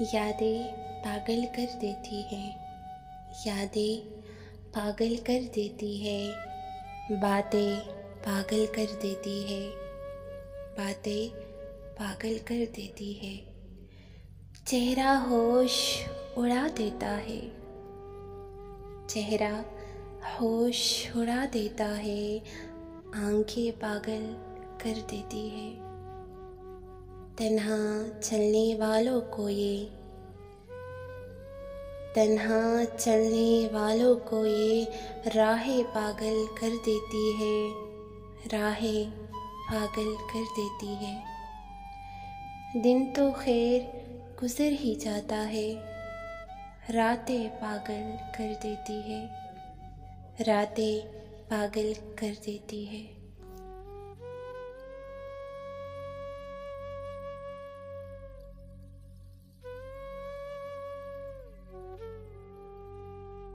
यादें पागल कर देती हैं, यादें पागल कर देती है, बातें पागल कर देती है, बातें पागल कर देती है। चेहरा होश उड़ा देता है, चेहरा होश उड़ा देता है, आंखें पागल कर देती है। तन्हा चलने वालों को ये, तन्हा चलने वालों को ये राहें पागल कर देती है, राहें पागल कर देती है। दिन तो खैर गुजर ही जाता है, रातें पागल कर देती है, रातें पागल कर देती है।